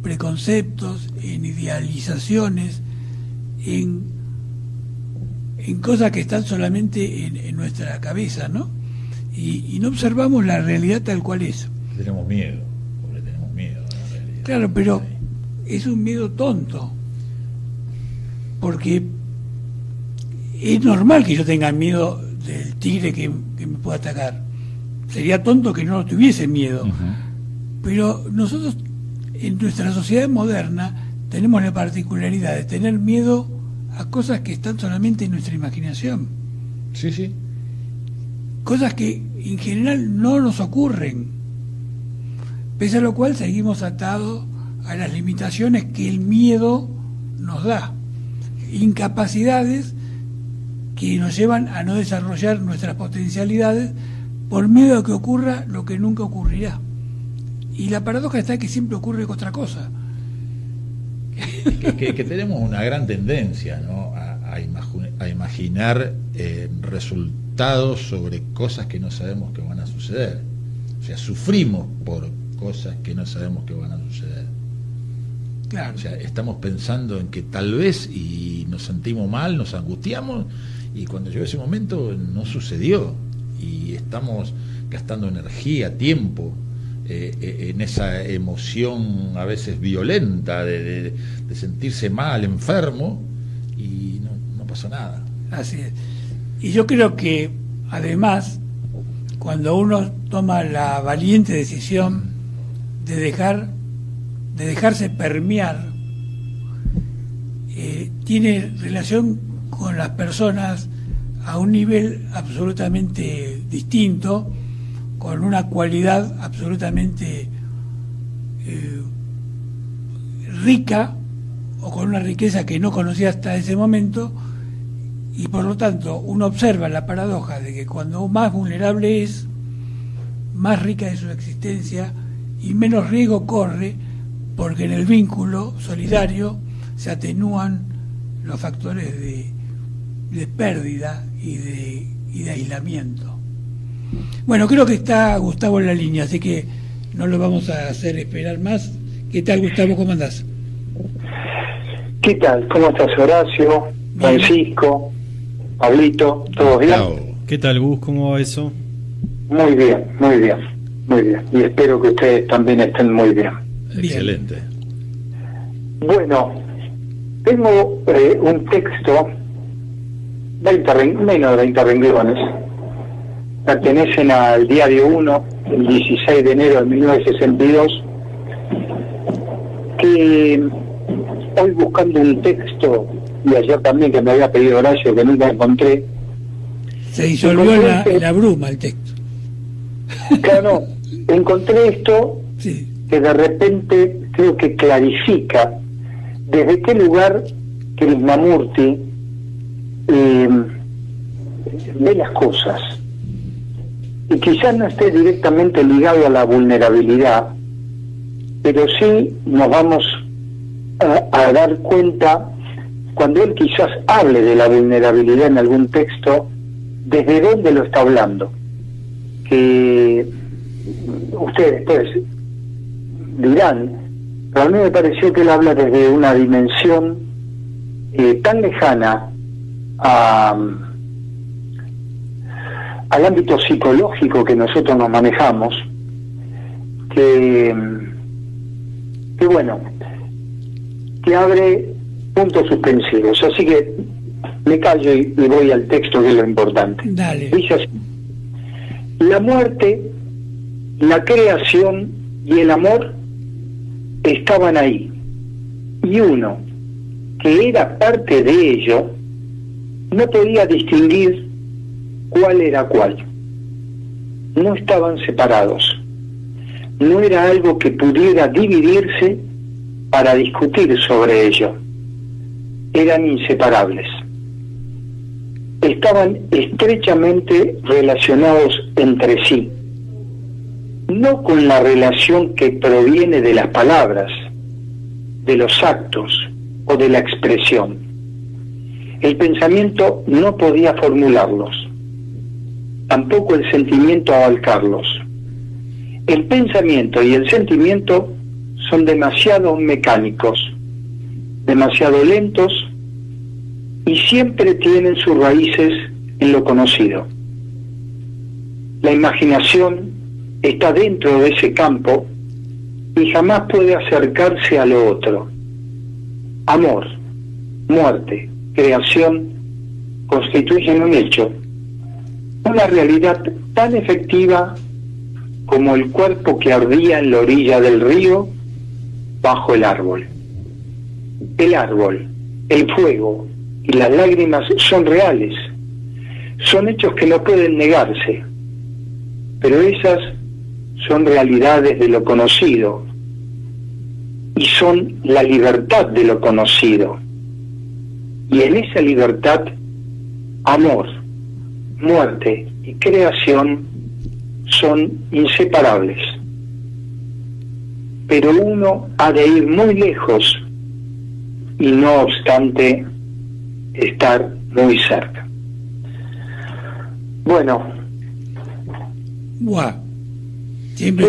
preconceptos, en idealizaciones, en cosas que están solamente en nuestra cabeza, ¿no? Y no observamos la realidad tal cual es. Tenemos miedo a la realidad. Claro, pero es un miedo tonto, porque es normal que yo tenga miedo del tigre que me pueda atacar. Sería tonto que no tuviese miedo. Pero nosotros, en nuestra sociedad moderna, tenemos la particularidad de tener miedo a cosas que están solamente en nuestra imaginación. Sí, sí. Cosas que en general no nos ocurren. Pese a lo cual seguimos atados a las limitaciones que el miedo nos da. Incapacidades que nos llevan a no desarrollar nuestras potencialidades por miedo a que ocurra lo que nunca ocurrirá. Y la paradoja está que siempre ocurre otra cosa. Que tenemos una gran tendencia, ¿no?, a imaginar resultados sobre cosas que no sabemos que van a suceder. O sea, sufrimos por cosas que no sabemos que van a suceder. Claro. O sea, estamos pensando en que tal vez, y nos sentimos mal, nos angustiamos, y cuando llegó ese momento no sucedió. Y estamos gastando energía, tiempo, en esa emoción a veces violenta de sentirse mal, enfermo, y no pasó nada. Así es. Y yo creo que además, cuando uno toma la valiente decisión de dejarse permear, tiene relación con las personas a un nivel absolutamente distinto, con una cualidad absolutamente rica, o con una riqueza que no conocía hasta ese momento, y por lo tanto uno observa la paradoja de que cuando más vulnerable es, más rica es su existencia y menos riesgo corre, porque en el vínculo solidario se atenúan los factores de pérdida y de aislamiento. Bueno, creo que está Gustavo en la línea, así que no lo vamos a hacer esperar más. ¿Qué tal, Gustavo? ¿Cómo andás? ¿Qué tal? ¿Cómo estás, Horacio? Bien. Francisco, Pablito, ¿todos bien? ¿Qué tal, Gus? ¿Cómo va eso? Muy bien, muy bien, muy bien. Y espero que ustedes también estén muy bien. Bien. Excelente. Bueno, tengo un texto, menos de 20 renglones, pertenecen al Diario 1, el 16 de enero de 1962, que hoy buscando un texto, y ayer también que me había pedido Horacio, que nunca encontré, Se disolvió la bruma el texto. Claro, encontré esto Sí. que de repente creo que clarifica desde qué lugar Krishnamurti ve las cosas. Y quizás no esté directamente ligado a la vulnerabilidad, pero sí nos vamos a dar cuenta cuando él quizás hable de la vulnerabilidad en algún texto, desde dónde lo está hablando. Que ustedes pues dirán, pero a mí me pareció que él habla desde una dimensión tan lejana al ámbito psicológico que nosotros nos manejamos, que bueno, que abre puntos suspensivos. Así que me callo y voy al texto, que es lo importante. Dale. Dice así: la muerte, la creación y el amor estaban ahí, y uno que era parte de ello no podía distinguir cuál era cuál. No estaban separados, no era algo que pudiera dividirse para discutir sobre ello, eran inseparables, estaban estrechamente relacionados entre sí, no con la relación que proviene de las palabras, de los actos o de la expresión. El pensamiento no podía formularlos, tampoco el sentimiento abarcarlos. El pensamiento y el sentimiento son demasiado mecánicos, demasiado lentos, y siempre tienen sus raíces en lo conocido. La imaginación está dentro de ese campo y jamás puede acercarse a lo otro. Amor, muerte, creación constituyen un hecho, una realidad tan efectiva como el cuerpo que ardía en la orilla del río bajo el árbol. El árbol, el fuego y las lágrimas son reales, son hechos que no pueden negarse, pero esas son realidades de lo conocido y son la libertad de lo conocido. Y en esa libertad, amor, muerte y creación son inseparables. Pero uno ha de ir muy lejos y no obstante estar muy cerca. Bueno. Buah. Siempre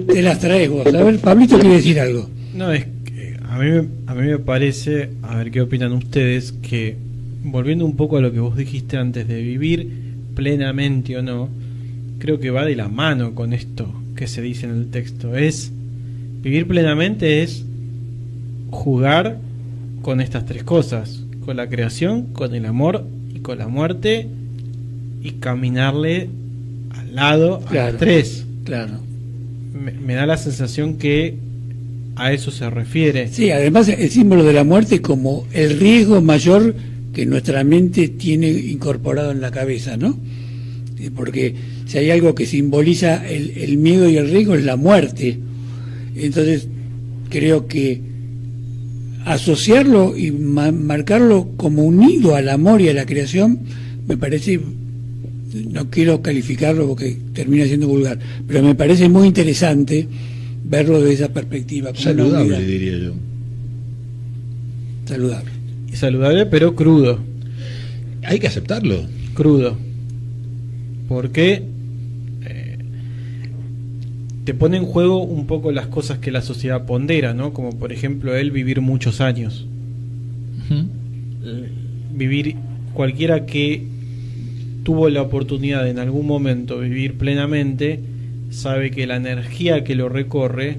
te las traes vos. A ver, Pablito quiere decir algo. No, es que a mí me parece, a ver qué opinan ustedes, que volviendo un poco a lo que vos dijiste antes de vivir plenamente o no, creo que va de la mano con esto que se dice en el texto. Es vivir plenamente, es jugar con estas tres cosas, con la creación, con el amor y con la muerte, y caminarle al lado a las tres. Claro. Me da la sensación que a eso se refiere. Sí, además el símbolo de la muerte como el riesgo mayor que nuestra mente tiene incorporado en la cabeza, ¿no? Porque si hay algo que simboliza el miedo y el riesgo es la muerte. Entonces creo que asociarlo y marcarlo como unido al amor y a la creación me parece, no quiero calificarlo porque termina siendo vulgar, pero me parece muy interesante verlo de esa perspectiva. Saludable, diría yo. Saludable. Y saludable, pero crudo. Hay que aceptarlo. Crudo. Porque te pone en juego un poco las cosas que la sociedad pondera, ¿no? Como por ejemplo él vivir muchos años. Vivir, cualquiera que tuvo la oportunidad de en algún momento vivir plenamente, sabe que la energía que lo recorre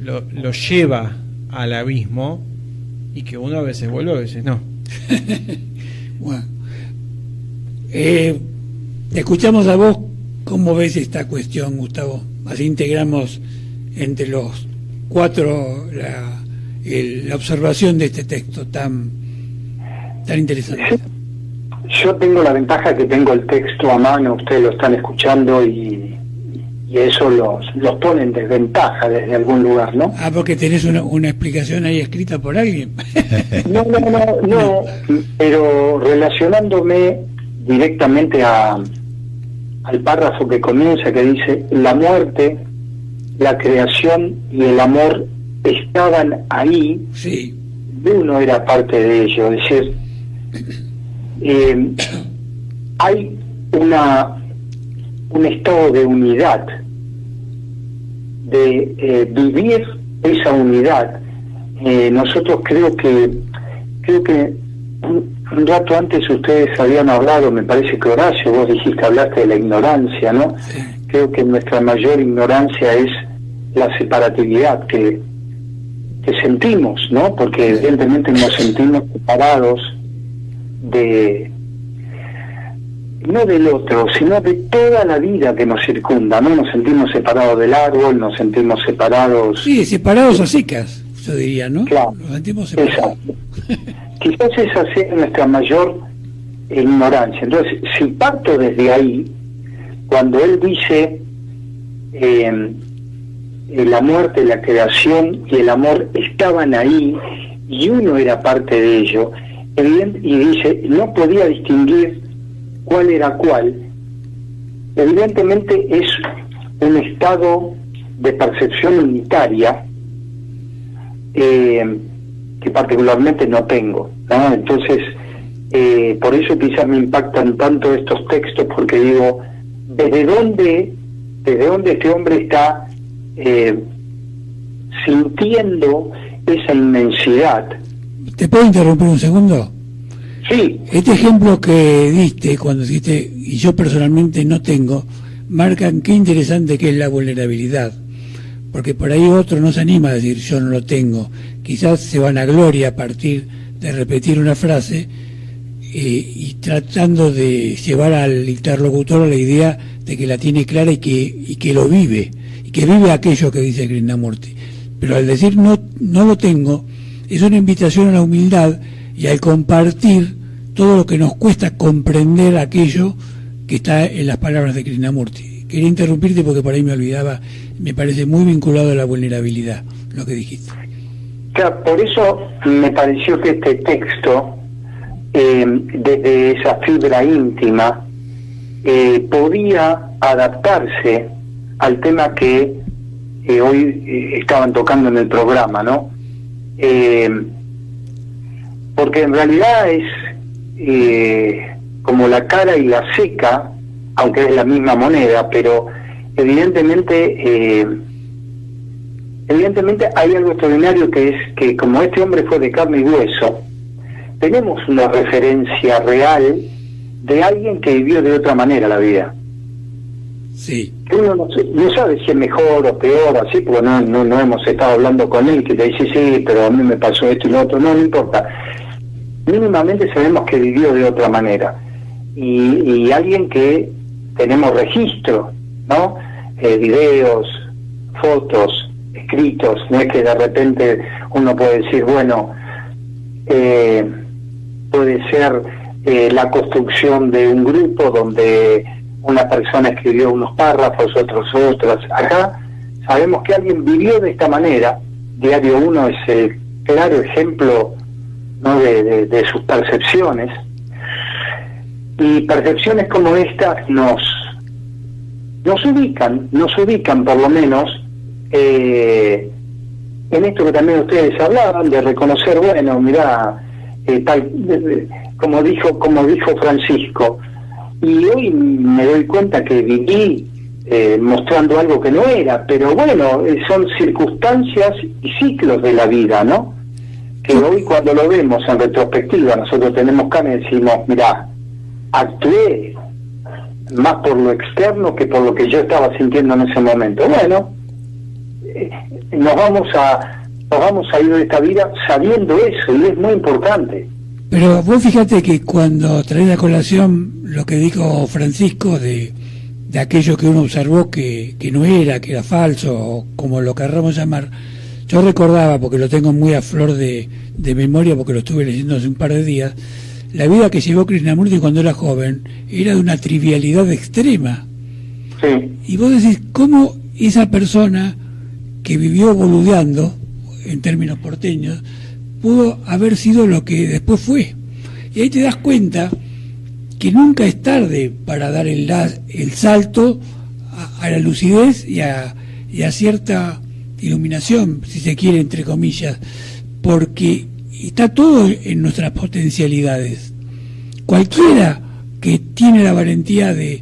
lo lleva al abismo, y que uno a veces vuelve, a veces no. Bueno, te escuchamos a vos. ¿Cómo ves esta cuestión, Gustavo? Así integramos entre los cuatro la observación de este texto tan interesante. yo tengo la ventaja que tengo el texto a mano, ustedes lo están escuchando y eso los pone en desventaja desde algún lugar, ¿no? Ah, porque tenés una explicación ahí escrita por alguien. No, pero relacionándome directamente al párrafo que comienza, que dice: la muerte, la creación y el amor estaban ahí, Sí. uno era parte de ello, es decir, hay un estado de unidad, de vivir esa unidad. Nosotros creo que un rato antes ustedes habían hablado, me parece que Horacio, vos dijiste, hablaste de la ignorancia, ¿no? Sí. Creo que nuestra mayor ignorancia es la separatividad que sentimos, ¿no? Porque evidentemente nos sentimos separados no del otro, sino de toda la vida que nos circunda, ¿no? Nos sentimos separados del árbol, nos sentimos separados... Sí, separados a secas, yo diría, ¿no? Claro, Nos sentimos separados. exacto. Quizás esa sea nuestra mayor ignorancia. Entonces, si parto desde ahí, cuando él dice la muerte, la creación y el amor estaban ahí y uno era parte de ello, y dice, no podía distinguir cuál era cuál, evidentemente es un estado de percepción unitaria que particularmente no tengo, ¿no? Entonces, por eso quizás me impactan tanto estos textos, porque digo, ¿desde dónde este hombre está sintiendo esa inmensidad? ¿Te puedo interrumpir un segundo? Sí, Este ejemplo que diste, cuando dijiste, y yo personalmente no tengo, marcan qué interesante que es la vulnerabilidad. Porque por ahí otro no se anima a decir, yo no lo tengo. Quizás se vanagloria a partir de repetir una frase y tratando de llevar al interlocutor a la idea de que la tiene clara y que lo vive, y que vive aquello que dice Krishnamurti. Pero al decir no lo tengo, es una invitación a la humildad y al compartir todo lo que nos cuesta comprender aquello que está en las palabras de Krishnamurti. Quería interrumpirte porque por ahí me olvidaba, me parece muy vinculado a la vulnerabilidad, lo que dijiste. claro, por eso me pareció que este texto, desde esa fibra íntima, podía adaptarse al tema que hoy estaban tocando en el programa, ¿no? Porque en realidad es como la cara y la seca, aunque es la misma moneda, pero evidentemente hay algo extraordinario, que es que como este hombre fue de carne y hueso, tenemos una referencia real de alguien que vivió de otra manera la vida. Sí. Que uno no sabe si es mejor o peor, así, porque no hemos estado hablando con él, que te dice, sí, pero a mí me pasó esto y lo otro, no importa. Mínimamente sabemos que vivió de otra manera. Y alguien que tenemos registro, ¿no? Videos, fotos, escritos, no es que de repente uno puede decir, bueno, puede ser la construcción de un grupo donde una persona escribió unos párrafos, otras. Acá sabemos que alguien vivió de esta manera. Diario 1 es el claro ejemplo, ¿no? de sus percepciones, y percepciones como estas nos ubican por lo menos en esto que también ustedes hablaban, de reconocer, bueno, mirá, como dijo Francisco, y hoy me doy cuenta que viví mostrando algo que no era, pero bueno, son circunstancias y ciclos de la vida, ¿no? Que hoy cuando lo vemos en retrospectiva, nosotros tenemos carne y decimos, mirá, actué más por lo externo que por lo que yo estaba sintiendo en ese momento. Bueno, nos vamos a ir de esta vida sabiendo eso, y es muy importante. Pero vos fíjate que cuando traes a colación lo que dijo Francisco de aquello que uno observó que no era, que era falso, o como lo querramos llamar, yo recordaba, porque lo tengo muy a flor de memoria, porque lo estuve leyendo hace un par de días, la vida que llevó Krishnamurti cuando era joven era de una trivialidad extrema. Sí, Y vos decís, ¿cómo esa persona que vivió boludeando, en términos porteños, pudo haber sido lo que después fue? Y ahí te das cuenta que nunca es tarde para dar el salto a la lucidez y a cierta iluminación, si se quiere, entre comillas, porque está todo en nuestras potencialidades. Cualquiera que tiene la valentía de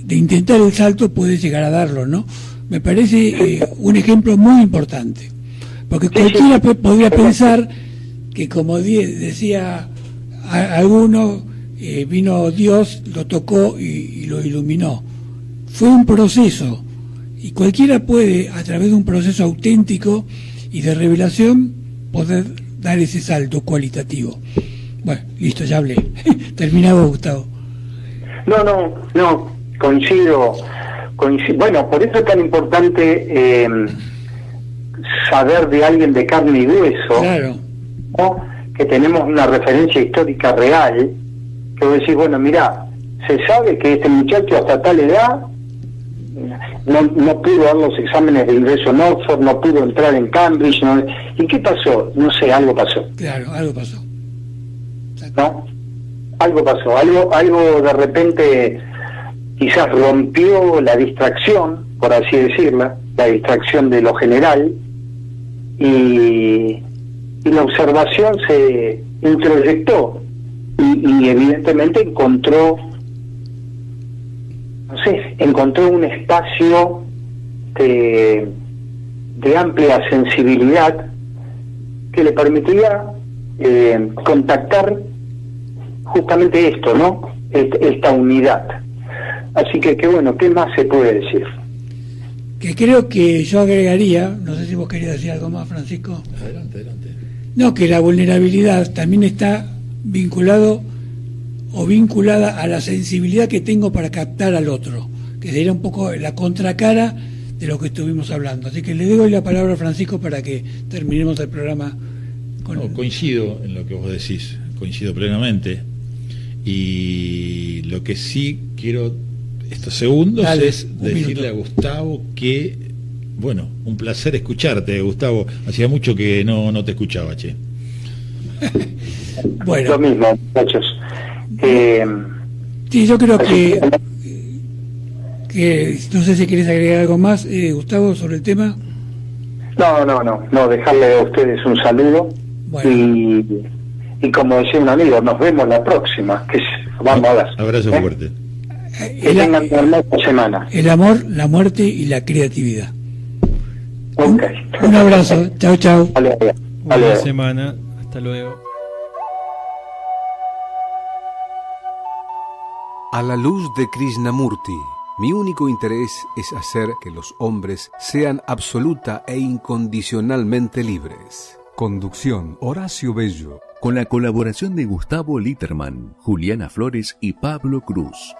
intentar el salto puede llegar a darlo, ¿no? Me parece un ejemplo muy importante, porque cualquiera podría pensar que, como decía alguno, vino Dios, lo tocó y lo iluminó. Fue un proceso, y cualquiera puede, a través de un proceso auténtico y de revelación, poder dar ese salto cualitativo. Bueno, listo, ya hablé. Terminado, Gustavo. No, coincido. Bueno, por eso es tan importante saber de alguien de carne y hueso, Claro. ¿no? Que tenemos una referencia histórica real, que vos decís, bueno, mirá, se sabe que este muchacho hasta tal edad no pudo dar los exámenes de ingreso en Oxford, no pudo entrar en Cambridge, ¿y qué pasó? No sé, algo pasó, Claro, algo pasó. ¿no? Algo pasó, algo de repente quizás rompió la distracción, por así decirla, la distracción de lo general, y la observación se introyectó y evidentemente encontró un espacio de amplia sensibilidad que le permitía contactar justamente esto, ¿no? Esta unidad. Así que bueno, ¿qué más se puede decir? Que creo que yo agregaría, no sé si vos querías decir algo más, Francisco. Adelante. No, que la vulnerabilidad también está vinculada a la sensibilidad que tengo para captar al otro, que sería un poco la contracara de lo que estuvimos hablando. Así que le doy la palabra a Francisco para que terminemos el programa. Coincido en lo que vos decís, coincido plenamente. Y lo que sí quiero estos segundos es decirle a Gustavo que, bueno, un placer escucharte, Gustavo. Hacía mucho que no te escuchaba, che. Bueno, Lo mismo, muchachos. sí, yo creo que no sé si querés agregar algo más, Gustavo, sobre el tema. No, dejarle a ustedes un saludo. Bueno. Y como decía un amigo, nos vemos la próxima, que vamos a ver. Abrazo fuerte. Que tengan una hermosa semana. El amor, la muerte y la creatividad. Ok. Un abrazo, chao. Vale. Buena semana, hasta luego. A la luz de Krishnamurti, mi único interés es hacer que los hombres sean absoluta e incondicionalmente libres. Conducción, Horacio Bello. Con la colaboración de Gustavo Litterman, Juliana Flores y Pablo Cruz.